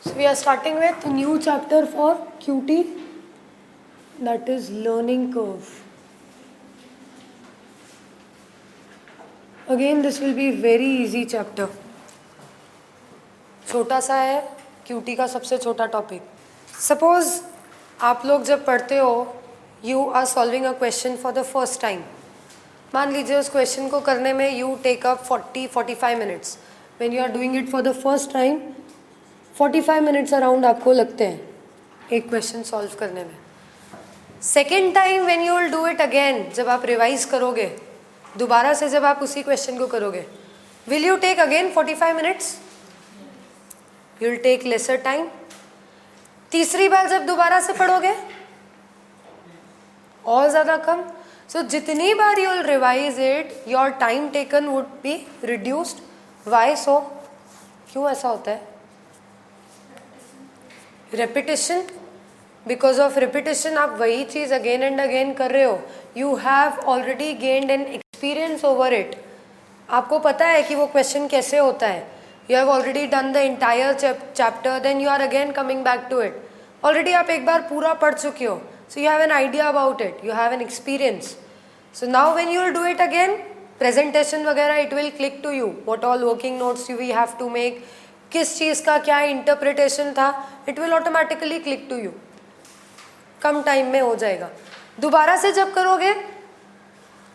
So we are starting with a new chapter for QT, that is learning curve. Again this will be very easy chapter. छोटा सा है QT का सबसे छोटा topic. Suppose आप लोग जब पढ़ते हो you are solving a question for the first time. मान लीजिए उस क्वेश्चन को करने में you take up 40-45 minutes. When you are doing it for the first time 45 minutes around आपको लगते हैं एक क्वेश्चन सॉल्व करने में. Second time when you will do it again, जब आप रिवाइज करोगे दोबारा से, जब आप उसी क्वेश्चन को करोगे, will you take again 45 minutes? You will take lesser time. तीसरी बार जब दोबारा से पढ़ोगे और ज़्यादा कम. सो जितनी बार you will revise it your time taken would be reduced. Why so? क्यों ऐसा होता है? रेपिटेशन. बिकॉज ऑफ रेपिटेशन आप वही चीज़ अगेन एंड अगेन कर रहे हो. You have already gained an experience over it. आपको पता है कि वो क्वेश्चन कैसे होता है. You have already done the entire chapter, then you are again coming back to it. Already आप एक बार पूरा पढ़ चुके हो. So you have an idea about it, you have an experience. So now when you will do it again, presentation वगैरह it will click to you. What all working notes you we have to make, किस चीज़ का क्या interpretation था, it will automatically click to you. कम time में हो जाएगा. दोबारा से जब करोगे,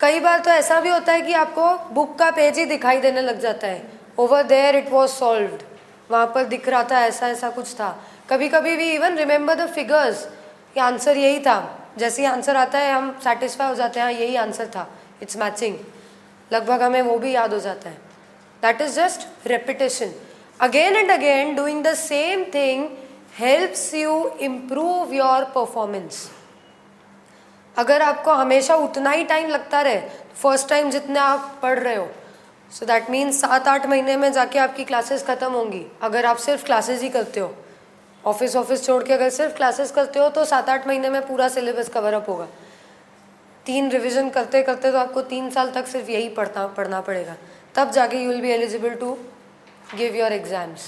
कई बार तो ऐसा भी होता है कि आपको बुक का पेज ही दिखाई देने लग जाता है. Over there it was solved, वहाँ पर दिख रहा था ऐसा ऐसा कुछ था. कभी कभी भी इवन रिमेंबर द फिगर्स, कि आंसर यही था. जैसे ही आंसर आता है हम सेटिस्फाई हो जाते हैं, यही आंसर था, इट्स मैचिंग. लगभग हमें वो भी याद हो जाता है. That is just repetition. Again and again doing the same thing helps you improve your performance. अगर आपको हमेशा उतना ही टाइम लगता रहे, फर्स्ट टाइम जितने आप पढ़ रहे हो, सो दैट मीन्स 7-8 महीने में जाके आपकी क्लासेस ख़त्म होंगी. अगर आप सिर्फ क्लासेस ही करते हो, ऑफिस छोड़ के अगर सिर्फ क्लासेस करते हो, तो 7-8 महीने में पूरा सिलेबस कवर अप होगा. 3 रिविजन करते करते तो आपको 3 साल तक सिर्फ यही पढ़ना पड़ेगा. तब जाके you will be eligible to give your exams.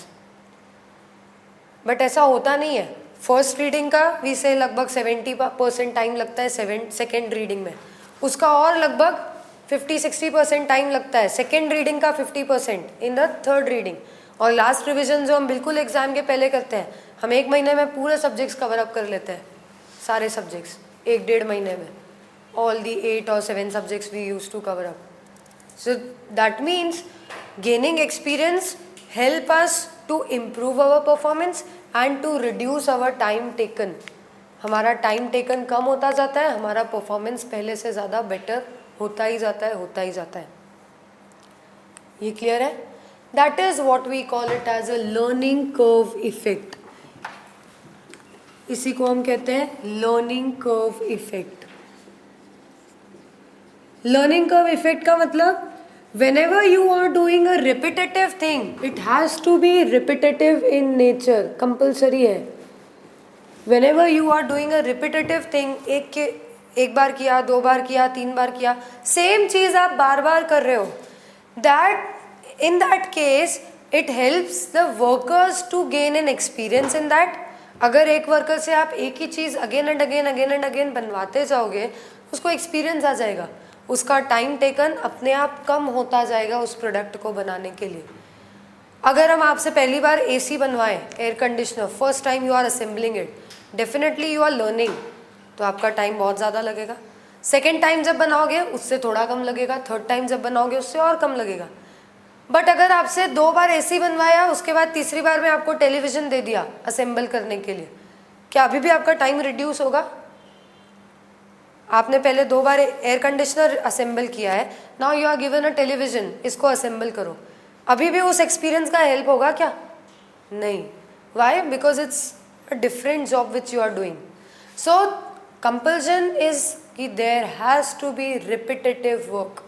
But ऐसा होता नहीं है. फर्स्ट रीडिंग का वी से लगभग 70% टाइम लगता है सेकेंड रीडिंग में. उसका और लगभग 50-60% टाइम लगता है. सेकेंड रीडिंग का 50% इन द थर्ड रीडिंग. और लास्ट रिविजन जो हम बिल्कुल एग्जाम के पहले करते हैं, हम 1 महीने में पूरे सब्जेक्ट्स कवर अप कर लेते हैं. सारे सब्जेक्ट्स 1-1.5 महीने में. ऑल दी 8 और 7 subjects we use to cover up. So that means gaining experience help us to improve our performance and to reduce our time taken. हमारा टाइम टेकन कम होता जाता है, हमारा परफॉर्मेंस पहले से ज़्यादा बेटर होता ही जाता है. ये क्लियर है? That is what we call it as a learning curve effect. इसी को हम कहते हैं learning curve effect. Learning curve effect का मतलब, whenever you are doing a repetitive thing, it has to be repetitive in nature, compulsory है. whenever you are doing a repetitive thing, एक बार किया, 2 बार किया, 3 बार किया, सेम चीज़ आप बार बार कर रहे हो, that in that case it helps the workers to gain an experience in that. अगर एक वर्कर से आप एक ही चीज़ अगेन एंड अगेन बनवाते जाओगे, उसको एक्सपीरियंस आ जाएगा. उसका टाइम टेकन अपने आप कम होता जाएगा उस प्रोडक्ट को बनाने के लिए. अगर हम आपसे पहली बार एसी बनवाएं, air conditioner, first time you are assembling it, definitely you are learning, तो आपका टाइम बहुत ज़्यादा लगेगा. सेकेंड टाइम जब बनाओगे उससे थोड़ा कम लगेगा, थर्ड टाइम जब बनाओगे उससे और कम लगेगा. बट अगर आपसे 2 बार एसी बनवाया, उसके बाद तीसरी बार में आपको टेलीविज़न दे दिया असेंबल करने के लिए, क्या अभी भी आपका टाइम रिड्यूस होगा? आपने पहले 2 बार एयर कंडीशनर असेंबल किया है, now you are given a television, इसको असेंबल करो, अभी भी उस एक्सपीरियंस का हेल्प होगा क्या? नहीं. Why? Because it's a different job which you are doing. So compulsion is कि there has to be repetitive work.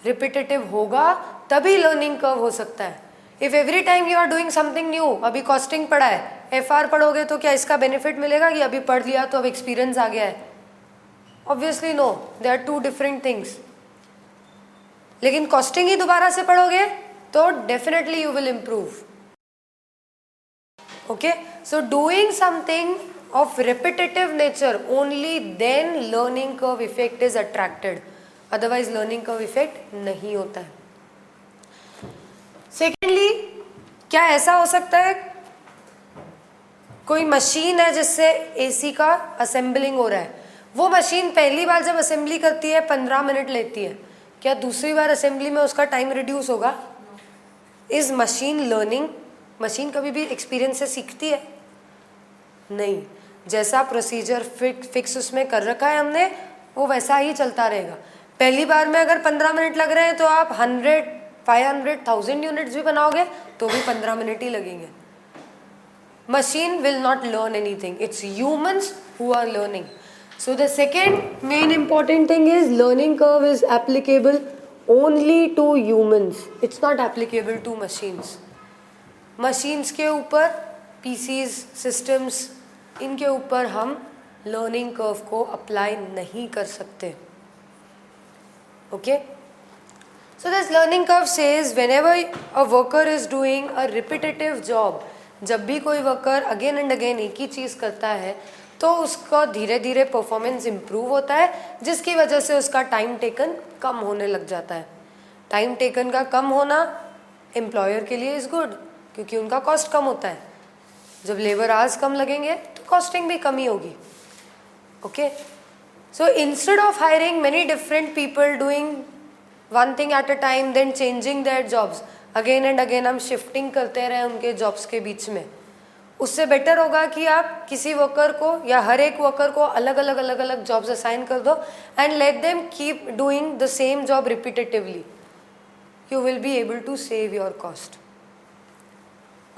Repetitive होगा तभी लर्निंग कर्व हो सकता है. If every time you are doing something new, अभी कॉस्टिंग पढ़ा है, FR पढ़ोगे तो क्या इसका बेनिफिट मिलेगा कि अभी पढ़ लिया तो अब एक्सपीरियंस आ गया है? Obviously no, they are 2 different things. लेकिन कॉस्टिंग ही दोबारा से पढ़ोगे तो definitely you will improve. Okay, so doing something of repetitive nature, only then learning curve effect is attracted, otherwise learning curve effect नहीं होता है. Secondly, क्या ऐसा हो सकता है कोई मशीन है जिससे एसी का असेंबलिंग हो रहा है, वो मशीन पहली बार जब असेंबली करती है 15 मिनट लेती है, क्या दूसरी बार असेंबली में उसका टाइम रिड्यूस होगा? Is machine learning? मशीन कभी भी एक्सपीरियंस से सीखती है? नहीं. जैसा प्रोसीजर फिक्स उसमें कर रखा है हमने, वो वैसा ही चलता रहेगा. पहली बार में अगर 15 मिनट लग रहे हैं तो आप 100, 500, 1000 यूनिट्स भी बनाओगे तो भी 15 मिनट ही लगेंगे. Machine will not learn anything. It's humans who are learning. So the second main important thing is learning curve is applicable only to humans. It's not applicable to machines. Machines के ऊपर, PCs, systems, इनके ऊपर हम learning curve को apply नहीं कर सकते. Okay? So this learning curve says whenever a worker is doing a repetitive job, जब भी कोई वर्कर अगेन एंड अगेन एक ही चीज़ करता है तो उसका धीरे धीरे परफॉर्मेंस इम्प्रूव होता है, जिसकी वजह से उसका टाइम टेकन कम होने लग जाता है. टाइम टेकन का कम होना एम्प्लॉयर के लिए इज़ गुड, क्योंकि उनका कॉस्ट कम होता है. जब लेबर आवर्स कम लगेंगे तो कॉस्टिंग भी कम ही होगी. Okay, so instead of hiring many different people doing one thing at a time then changing their jobs, again and again हम शिफ्टिंग करते रहे उनके जॉब्स के बीच में, उससे बेटर होगा कि आप किसी वर्कर को या हर एक वर्कर को अलग अलग जॉब्स असाइन कर दो and let them keep doing the same job repetitively. You will be able to save your cost.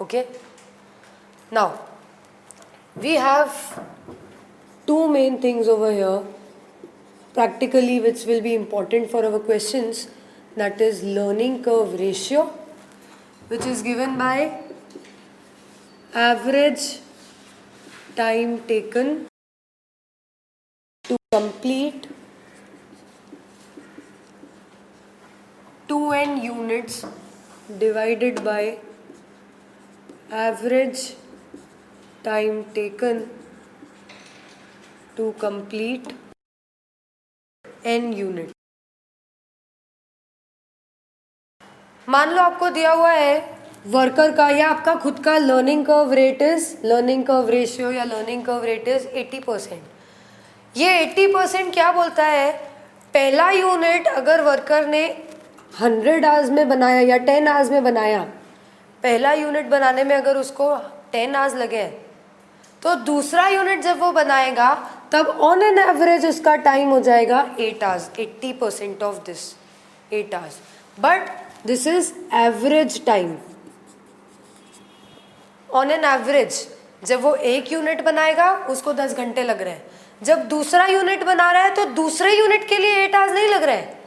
Okay, now we have two main things over here practically which will be important for our questions, that is learning curve ratio, which is given by average time taken to complete 2n units divided by average time taken to complete n unit. मान लो आपको दिया हुआ है worker का या आपका खुद का learning curve rate is, learning curve ratio या लर्निंग कर्व रेट इज 80%. ये 80% क्या बोलता है? पहला यूनिट अगर वर्कर ने 100 आवर्स में बनाया या 10 आवर्स में बनाया, पहला यूनिट बनाने में अगर उसको 10 आवर्स लगे तो दूसरा यूनिट जब वो बनाएगा तब ऑन एन एवरेज उसका टाइम हो जाएगा 8 hours. 80% of this 8 hours, but this is average time. On an average जब वो एक यूनिट बनाएगा उसको 10 घंटे लग रहे हैं, जब दूसरा यूनिट बना रहा है तो दूसरे यूनिट के लिए 8 आवर्स नहीं लग रहे हैं,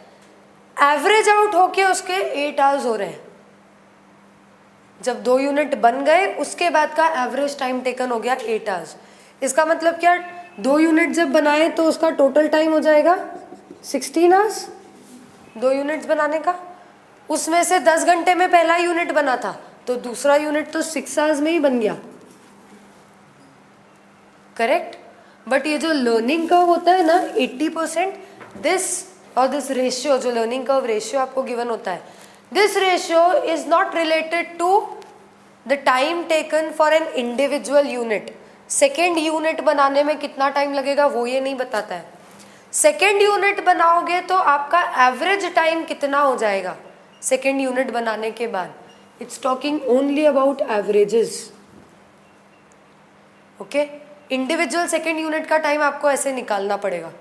एवरेज आउट होके उसके 8 आवर्स हो रहे हैं. जब 2 यूनिट बन गए उसके बाद का एवरेज टाइम टेकन हो गया 8 आवर्स. इसका मतलब क्या, 2 यूनिट जब बनाए तो उसका टोटल टाइम हो जाएगा 16 आवर्स 2 यूनिट्स बनाने का. उसमें से 10 घंटे में पहला यूनिट बना था तो दूसरा यूनिट तो 6 आवर्स में ही बन गया. करेक्ट. बट ये जो लर्निंग कर्व होता है ना 80%, दिस और दिस रेशियो, जो लर्निंग कर्व रेशियो आपको गिवन होता है, this ratio is not related to the time taken for an individual unit. Second unit बनाने में कितना टाइम लगेगा वो ये नहीं बताता है. सेकेंड यूनिट बनाओगे तो आपका एवरेज टाइम कितना हो जाएगा सेकेंड यूनिट बनाने के बाद. It's talking only about averages. Okay, individual second unit का टाइम आपको ऐसे निकालना पड़ेगा.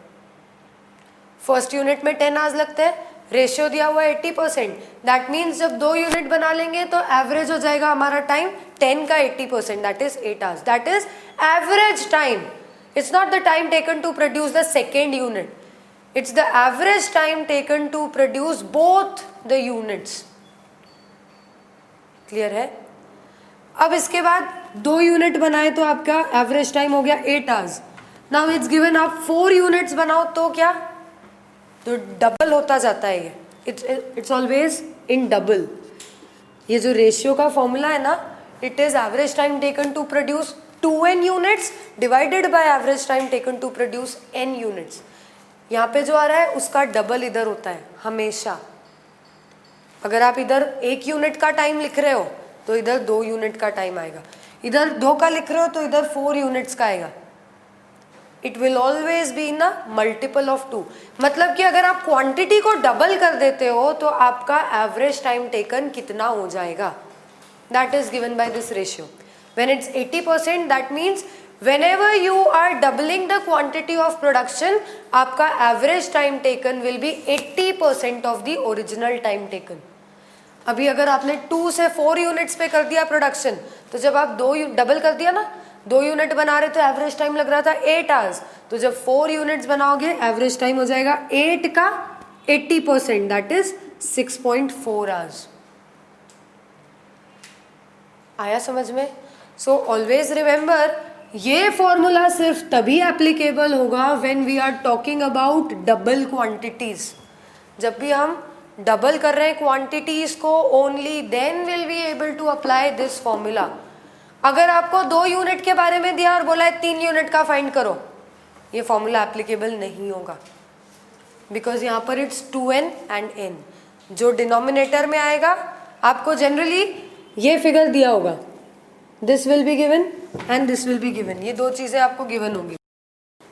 फर्स्ट यूनिट में 10 आवर्स लगते हैं, रेशियो दिया हुआ है 80%. दैट मीन्स जब 2 यूनिट बना लेंगे तो एवरेज हो जाएगा हमारा टाइम 10 का 80%, that is 8 hours. That is average time. It's not the time taken to produce the second unit, it's the average time taken to produce both the units. Clear है? अब इसके बाद 2 यूनिट बनाए तो आपका एवरेज टाइम हो गया 8 hours. Now it's given आप 4 यूनिट्स बनाओ तो क्या, तो डबल होता जाता है ये. It's always in double. ये जो रेशियो का फॉर्मूला है ना, It is average time taken to produce 2n units divided by average time taken to produce n units. यहाँ पे जो आ रहा है उसका डबल इधर होता है हमेशा. अगर आप इधर 1 यूनिट का टाइम लिख रहे हो तो इधर 2 यूनिट का टाइम आएगा. इधर 2 का लिख रहे हो तो इधर 4 यूनिट्स का आएगा. It will always be in a multiple of 2. मतलब कि अगर आप क्वांटिटी को डबल कर देते हो तो आपका एवरेज टाइम टेकन कितना हो जाएगा. That is given by this ratio. When it's 80%, that means whenever you are doubling the quantity of production, आपका average time taken will be 80% of the original time taken. अभी अगर आपने 2 से 4 units पे कर दिया प्रोडक्शन, तो जब आप 2 डबल कर दिया ना, 2 यूनिट बना रहे तो एवरेज टाइम लग रहा था 8 आवर्स. तो जब 4 यूनिट्स बनाओगे एवरेज टाइम हो जाएगा 8 का 80%, दैट इज 6.4 आवर्स. आया समझ में? सो ऑलवेज रिमेंबर, ये फॉर्मूला सिर्फ तभी एप्लीकेबल होगा when we are talking about double quantities. जब भी हम डबल कर रहे हैं क्वांटिटीज को, only then will we able to apply this formula. अगर आपको 2 यूनिट के बारे में दिया और बोला है 3 यूनिट का फाइंड करो, ये फॉर्मूला एप्लीकेबल नहीं होगा. बिकॉज यहाँ पर इट्स 2n एंड n. जो डिनोमिनेटर में आएगा आपको जनरली ये फिगर दिया होगा, this will be given and this will be given. ये 2 चीजें आपको गिवन होंगी,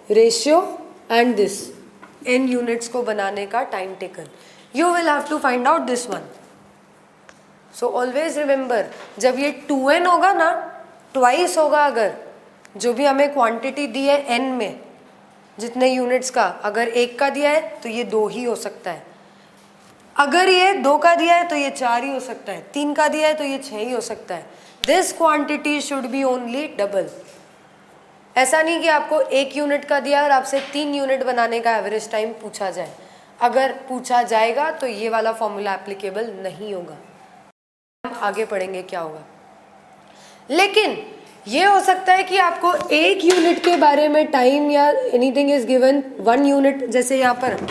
ratio and this. n units को बनाने का time taken. You will have to find out this one. So always remember, जब ये 2n होगा ना, ट्वाइस होगा. अगर जो भी हमें क्वांटिटी दी है n में, जितने यूनिट्स का, अगर 1 का दिया है तो ये 2 ही हो सकता है. अगर ये 2 का दिया है तो ये 4 ही हो सकता है. 3 का दिया है तो ये 6 ही हो सकता है. This quantity should be only double. ऐसा नहीं कि आपको 1 यूनिट का दिया और आपसे 3 यूनिट बनाने का एवरेज टाइम पूछा जाए. अगर पूछा जाएगा तो ये वाला फॉर्मूला एप्लीकेबल नहीं होगा. हम आगे पढ़ेंगे क्या होगा. लेकिन ये हो सकता है कि आपको 1 यूनिट के बारे में टाइम या एनीथिंग इज गिवन 1 यूनिट. जैसे यहाँ पर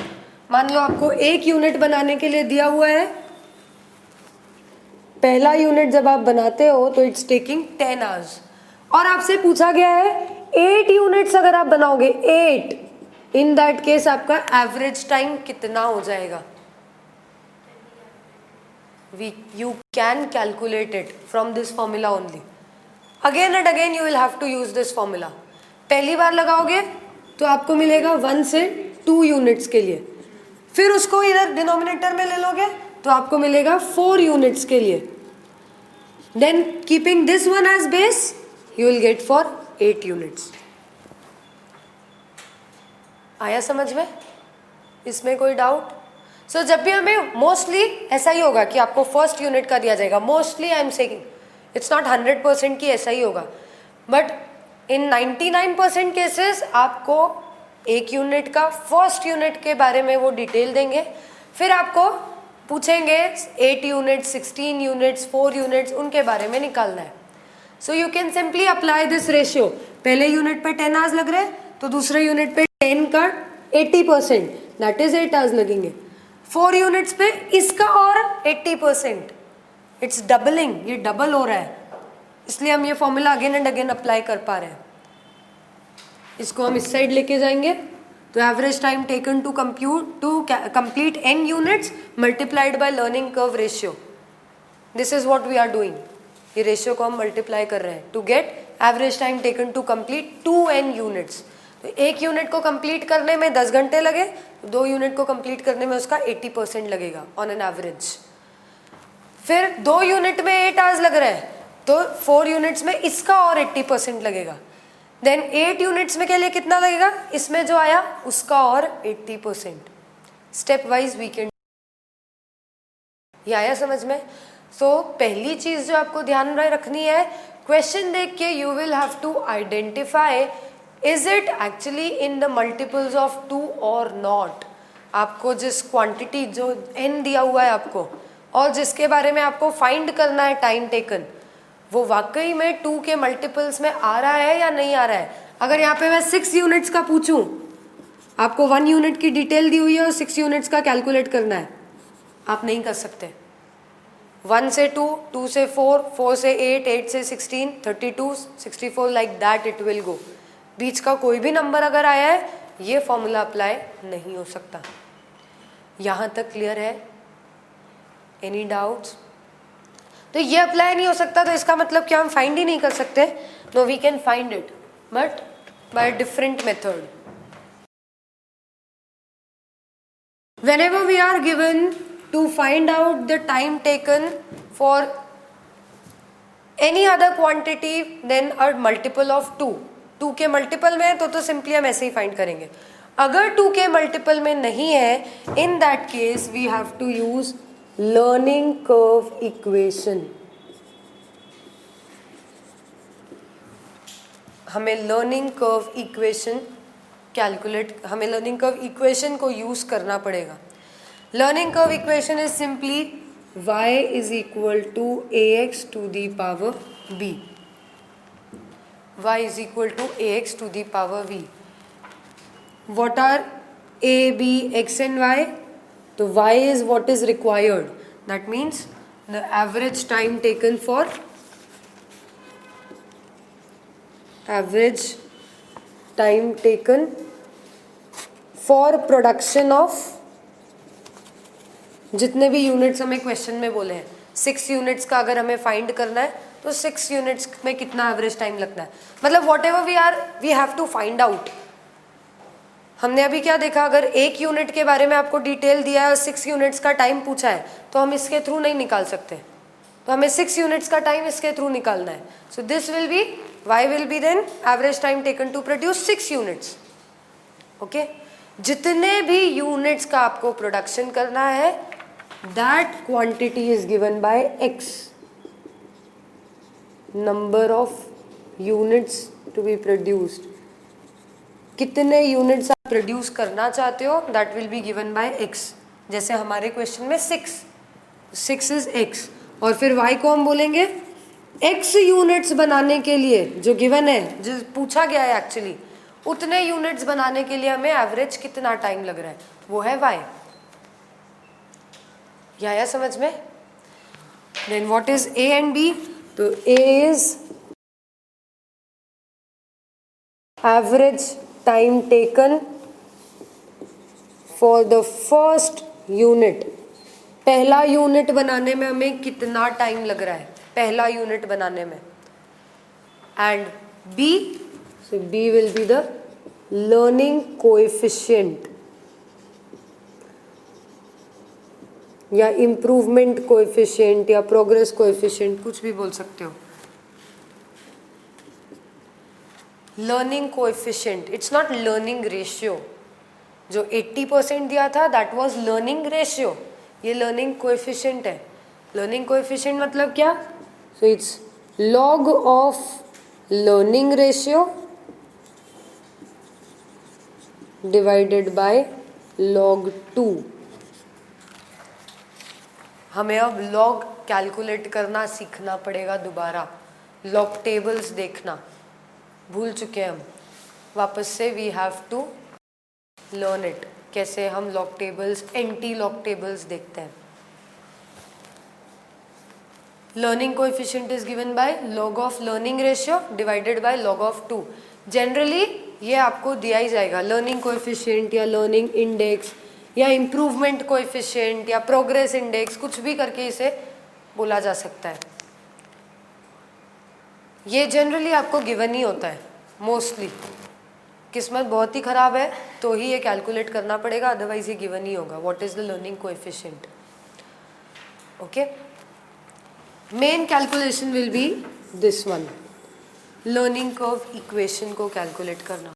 मान लो आपको 1 यूनिट बनाने के लिए दिया हुआ है. पहला यूनिट जब आप बनाते हो तो इट्स टेकिंग 10 आवर्स, और आपसे पूछा गया है 8 यूनिट्स अगर आप बनाओगे, 8, इन दैट केस आपका एवरेज टाइम कितना हो जाएगा. You can calculate it from this formula only. Again and again you will have to use this formula. पहली बार लगाओगे तो आपको मिलेगा 1 से 2 यूनिट्स के लिए. फिर उसको इधर डिनोमिनेटर में ले लोगे तो आपको मिलेगा 4 यूनिट्स के लिए. Then keeping this one as base you will get for 8 units. आया समझ में? इसमें कोई डाउट? सो जब भी हमें मोस्टली ऐसा ही होगा कि आपको फर्स्ट यूनिट का दिया जाएगा. Mostly I am saying, it's not 100% की ऐसा ही होगा, बट इन 99% केसेस आपको 1 यूनिट का फर्स्ट यूनिट के बारे में वो डिटेल देंगे. फिर आपको पूछेंगे 8 यूनिट्स, 16 यूनिट्स, 4 यूनिट्स, उनके बारे में निकालना है. So you can simply apply this ratio. पहले यूनिट पे 10 आवर्स लग रहे हैं तो दूसरे यूनिट पे 10 का 80%, दैट इज 8 आवर्स लगेंगे. 4 यूनिट्स पे इसका और 80%, इट्स डबलिंग. ये डबल हो रहा है, इसलिए हम ये formula again and again apply कर पा रहे हैं. इसको हम इस साइड लेके जाएंगे तो average time taken to complete n units multiplied by learning curve ratio. This is what we are doing. ये रेशियो को हम मल्टीप्लाई कर रहे हैं to get average time taken to complete 2n units. तो 1 यूनिट को कंप्लीट करने में 10 घंटे लगे, 2 यूनिट को कंप्लीट करने में उसका 80% लगेगा ऑन एन एवरेज. फिर 2 यूनिट में 8 आवर्स लग रहे हैं तो 4 यूनिट्स में इसका और 80% लगेगा. देन 8 यूनिट्स में के लिए कितना लगेगा, इसमें जो आया उसका और 80%. Step wise we can. ये आया समझ में? सो पहली चीज जो आपको ध्यान में रखनी है, क्वेश्चन देख के you will have to identify is it actually in the multiples of 2 और नॉट. आपको जिस क्वांटिटी जो n दिया हुआ है आपको, और जिसके बारे में आपको फाइंड करना है टाइम टेकन, वो वाकई में 2 के मल्टीपल्स में आ रहा है या नहीं आ रहा है. अगर यहाँ पे मैं 6 यूनिट्स का पूछूं, आपको 1 यूनिट की डिटेल दी हुई है और 6 यूनिट्स का कैलकुलेट करना है, आप नहीं कर सकते. 1 से 2, 2 से 4, 4 से 8, 8 से 16, 32, 64 like that it will go. बीच का कोई भी नंबर अगर आया है ये फॉर्मूला अप्लाई नहीं हो सकता। यहाँ तक क्लियर है? Any doubts? तो ये अप्लाई नहीं हो सकता तो इसका मतलब क्या हम फाइंड ही नहीं कर सकते? No, we can find it but by different method. Whenever we are given to find out the time taken for any other quantity then a multiple of 2, 2 के मल्टीपल में है तो सिंपली हम ऐसे ही फाइंड करेंगे। अगर 2 के मल्टीपल में नहीं है, in that case we have to use learning curve equation. हमें लर्निंग कर्व इक्वेशन हमें लर्निंग कर्व इक्वेशन को यूज करना पड़ेगा। Learning curve equation is simply y is equal to ax to the power b। y is equal to ax to the power b। What are a, b, x and y? तो y is what is required, that means the average time taken for production of जितने भी units हमें question में बोले हैं। 6 units का अगर हमें फाइंड करना है तो 6 यूनिट्स में कितना एवरेज टाइम लगता है, मतलब whatever we have to find out. हमने अभी क्या देखा, अगर 1 यूनिट के बारे में आपको डिटेल दिया है और 6 यूनिट्स का टाइम पूछा है तो हम इसके थ्रू नहीं निकाल सकते, तो हमें 6 यूनिट्स का टाइम इसके थ्रू निकालना है। So this will B y will be then average time taken to produce 6 units. Okay, जितने भी यूनिट्स का आपको प्रोडक्शन करना है that quantity is given by x, number of units to be produced. कितने यूनिट्स आप प्रोड्यूस करना चाहते हो that will be given by x। जैसे हमारे क्वेश्चन में 6 इज x और फिर y को हम बोलेंगे x यूनिट्स बनाने के लिए जो गिवन है, जो पूछा गया है एक्चुअली, उतने यूनिट्स बनाने के लिए हमें एवरेज कितना टाइम लग रहा है वो है y। या समझ में? Then what is a and b? तो a is average time taken for the first unit. पहला यूनिट बनाने में हमें कितना टाइम लग रहा है पहला यूनिट बनाने में। And b, so b will be the learning coefficient या improvement coefficient या progress coefficient, कुछ भी बोल सकते हो। learning coefficient, it's not learning ratio। जो 80% दिया था that was learning ratio, ये learning coefficient है। learning coefficient मतलब क्या? So it's log of learning ratio divided by log 2। हमें अब log कैलकुलेट करना सीखना पड़ेगा दोबारा। log टेबल्स देखना भूल चुके हैं हम, वापस से we have to learn it. कैसे हम log tables, anti log tables देखते हैं। Learning coefficient is given by log of learning ratio divided by log of 2। Generally ये आपको दिया ही जाएगा, लर्निंग कोएफिशिएंट या लर्निंग इंडेक्स या इम्प्रूवमेंट कोएफिशिएंट या प्रोग्रेस इंडेक्स, कुछ भी करके इसे बोला जा सकता है। ये जनरली आपको गिवन ही होता है मोस्टली। किस्मत बहुत ही ख़राब है तो ही ये कैलकुलेट करना पड़ेगा, अदरवाइज ये गिवन ही होगा। What is the learning coefficient? Okay, main calculation will be this one, learning curve equation को कैलकुलेट करना।